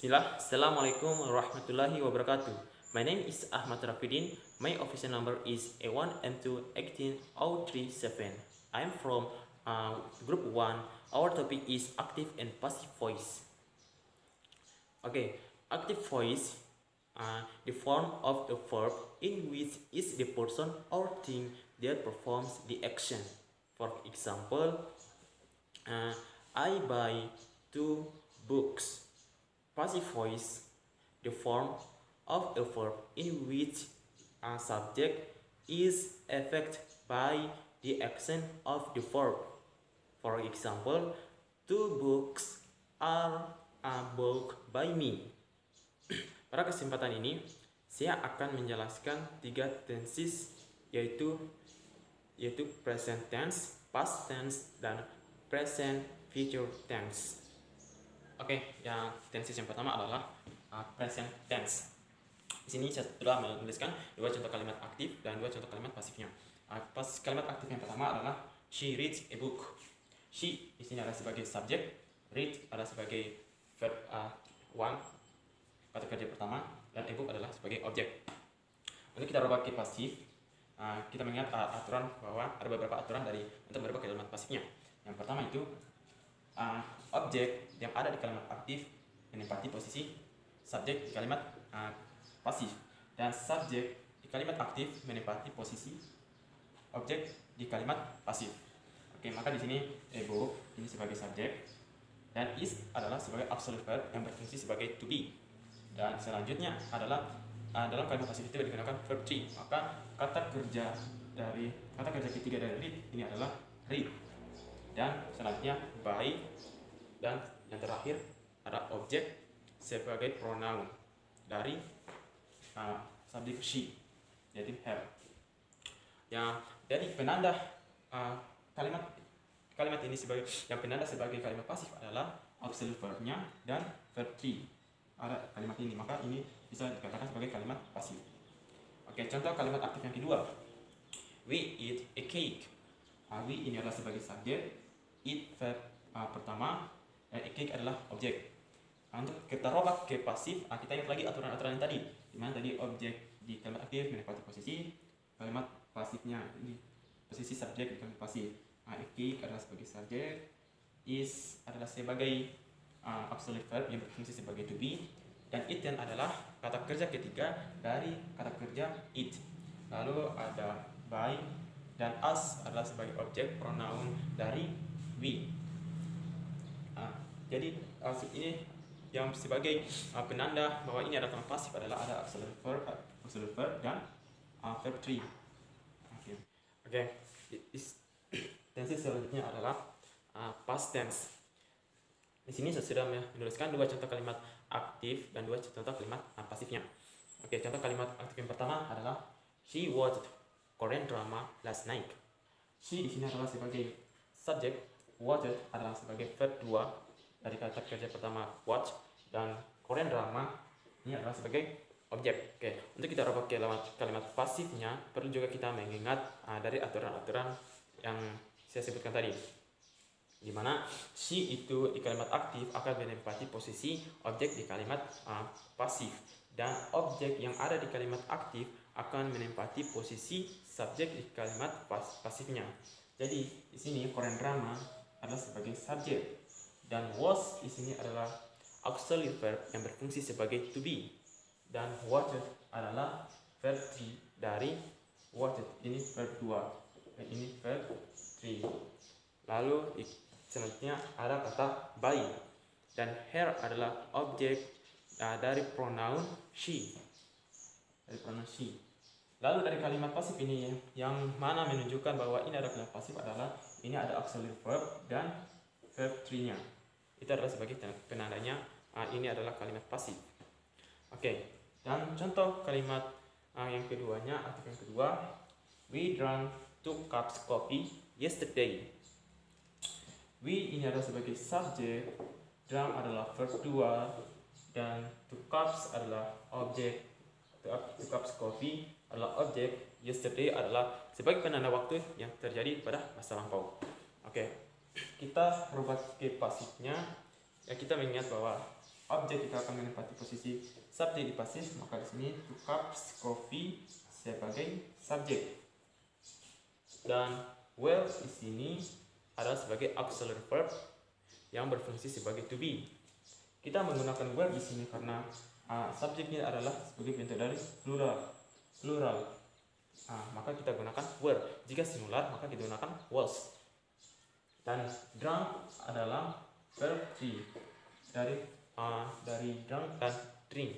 Bismillah, Assalamualaikum warahmatullahi wabarakatuh. My name is Ahmad Rafidin. My official number is A1M218O37. I'm from Group 1. Our topic is active and passive voice. Okay, active voice, the form of a verb in which is the person or thing that performs the action. For example, I buy 2 books. Passive voice, the form of a verb in which a subject is affected by the action of the verb. For example, 2 books are bought by me. Pada kesempatan ini, saya akan menjelaskan 3 tenses yaitu present tense, past tense, dan present future tense. Oke, yang tenses yang pertama adalah present tense. Di sini saya sudah menuliskan 2 contoh kalimat aktif dan 2 contoh kalimat pasifnya. Kalimat aktif yang pertama adalah she reads a book. She di sini adalah sebagai subjek, read adalah sebagai verb 1 kata kerja pertama, dan a book adalah sebagai objek. Untuk kita rubah ke pasif, kita mengingat aturan bahwa ada beberapa aturan untuk merubah kalimat pasifnya. Yang pertama itu objek yang ada di kalimat aktif menempati posisi subjek di kalimat pasif, dan subjek di kalimat aktif menempati posisi objek di kalimat pasif. Oke, maka di sini ebo ini sebagai subjek dan is adalah sebagai absolute verb yang berfungsi sebagai to be. Dan selanjutnya adalah dalam kalimat pasif itu digunakan verb 3. Maka kata kerja ketiga dari read ini adalah read. Dan selanjutnya by, dan yang terakhir ada objek sebagai pronoun dari subjek she, yaitu her. Jadi penanda kalimat ini sebagai kalimat pasif adalah absolute verbnya dan verb 3 ada kalimat ini, maka ini bisa dikatakan sebagai kalimat pasif. Oke, contoh kalimat aktif yang kedua, we eat a cake. We ini adalah sebagai subjek, eat verb pertama, dan a cake adalah objek. Untuk kita robak ke pasif, kita ingat lagi aturan-aturan yang tadi, dimana tadi objek di kalimat aktif menempati posisi kalimat pasifnya di posisi subjek di kalimat pasif. A cake adalah sebagai subjek, is adalah sebagai absolute verb yang berfungsi sebagai to be, dan eaten adalah kata kerja ketiga dari kata kerja eat. Lalu ada by dan us adalah sebagai objek pronoun dari we. Jadi ini yang sebagai penanda bahwa ini adalah kalimat pasif adalah ada absolute verb dan verb 3. Oke. Tense selanjutnya adalah past tense. Di sini saya sudah menuliskan 2 contoh kalimat aktif dan 2 contoh kalimat pasifnya. Oke, contoh kalimat aktif yang pertama adalah she watched Korean drama last night. She di sini adalah sebagai subjek, watched adalah sebagai verb 2 dari kata kerja pertama watch, dan Korean drama ini adalah sebagai objek. Oke, untuk kita rubah kalimat pasifnya perlu juga kita mengingat dari aturan-aturan yang saya sebutkan tadi, di mana she itu di kalimat aktif akan menempati posisi objek di kalimat pasif, dan objek yang ada di kalimat aktif akan menempati posisi subjek di kalimat pasifnya. Jadi di sini Korean drama adalah sebagai subjek, dan was di sini adalah auxiliary verb yang berfungsi sebagai to be, dan watched adalah verb 3 dari watched, ini verb 2 dan ini verb 3. Lalu selanjutnya ada kata by, dan her adalah objek dari pronoun she. Lalu dari kalimat pasif ini yang mana menunjukkan bahwa ini adalah kalimat pasif adalah ini ada auxiliary verb dan verb 3-nya. Itu adalah sebagai penandanya ini adalah kalimat pasif. Oke, dan contoh kalimat yang keduanya, aktif yang kedua, we drank 2 cups coffee yesterday. We ini adalah sebagai subjek, drank adalah verb 2, dan 2 cups adalah objek, 2 cups coffee adalah objek, yesterday adalah sebagai penanda waktu yang terjadi pada masa lampau. Oke, kita rubah ke pasifnya. Kita mengingat bahwa objek kita akan menempati posisi subjek di pasif, maka di sini 2 cups coffee sebagai subjek. Dan will di sini adalah sebagai auxiliary verb yang berfungsi sebagai to be. Kita menggunakan will di sini karena subjeknya adalah sebagai bentuk dari plural. Maka kita gunakan were. Jika singular maka kita gunakan was. Dan drunk adalah verb 3 dari drunk dan drink.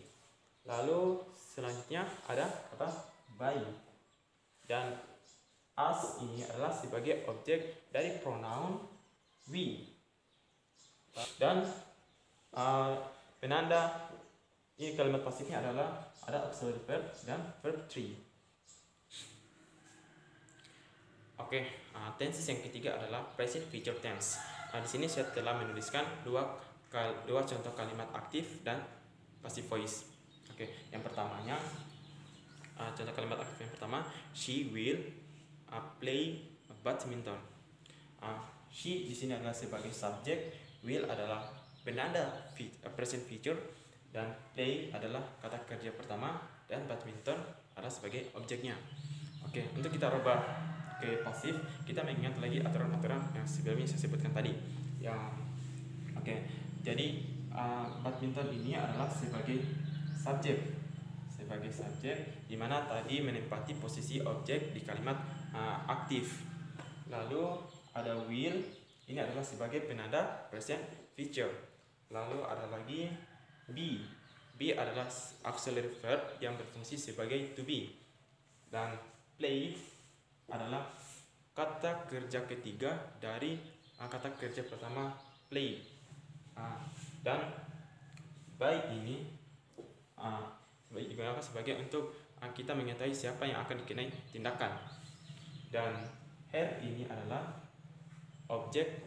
Lalu selanjutnya ada kata by. Dan as ini adalah sebagai objek dari pronoun we. Dan penanda ini kalimat pasifnya adalah ada auxiliary verb dan verb 3. Oke, tenses yang ketiga adalah present future tense. Di sini saya telah menuliskan dua contoh kalimat aktif dan passive voice. Oke, yang pertamanya contoh kalimat aktif yang pertama, she will play badminton. She di sini adalah sebagai subjek, will adalah penanda present future, dan play adalah kata kerja pertama, dan badminton adalah sebagai objeknya. Oke, untuk kita rubah ke pasif, kita mengingat lagi aturan-aturan yang sebelumnya saya sebutkan tadi. Jadi badminton ini adalah sebagai subjek, di mana tadi menempati posisi objek di kalimat aktif. Lalu ada will, ini adalah sebagai penanda present future. Lalu ada lagi be. Be adalah auxiliary verb yang berfungsi sebagai to be. Dan play adalah kata kerja ketiga dari kata kerja pertama play. Dan by ini digunakan sebagai untuk kita mengetahui siapa yang akan dikenai tindakan. Dan her ini adalah objek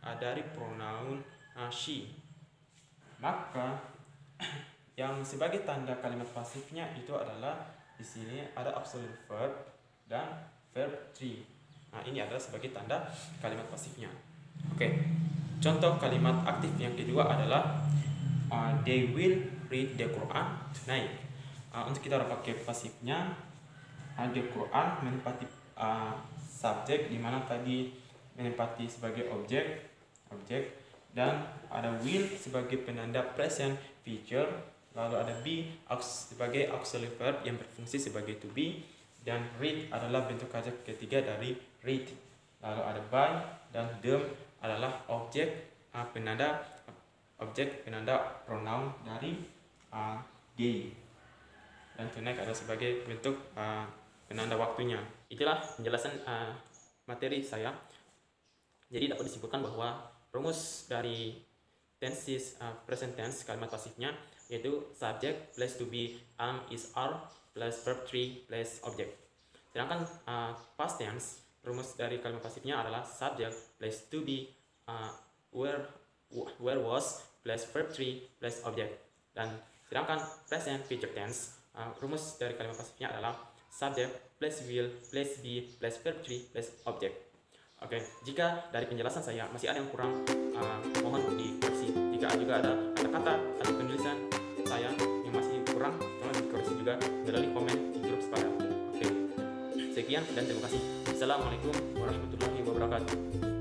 dari pronoun she. Maka yang sebagai tanda kalimat pasifnya itu adalah di sini ada auxiliary verb dan verb 3. Ini adalah sebagai tanda kalimat pasifnya. Oke. Contoh kalimat aktif yang kedua adalah they will read the Quran tonight. Untuk kita pakai pasifnya, the Quran menempati subjek, di mana tadi menempati sebagai objek, dan ada will sebagai penanda present future, lalu ada be sebagai auxiliary verb yang berfungsi sebagai to be, dan read adalah bentuk kata ketiga dari read. Lalu ada by dan them adalah objek penanda pronoun dari day. Dan tonight adalah sebagai bentuk penanda waktunya. Itulah penjelasan materi saya. Jadi dapat disimpulkan bahwa rumus dari tenses present tense kalimat pasifnya yaitu subject plus to be is are plus verb 3 plus object. Sedangkan past tense, rumus dari kalimat pasifnya adalah subject plus to be where was plus verb 3 plus object. Dan sedangkan present future tense, rumus dari kalimat pasifnya adalah subject plus will plus be plus verb 3 plus object. Oke, jika dari penjelasan saya masih ada yang kurang, mohon dikoreksi. Jika juga ada kata-kata atau penulisan saya yang masih kurang, tolong dikoreksi juga melalui komen di grup sekarang. Oke, sekian dan terima kasih. Assalamualaikum warahmatullahi wabarakatuh.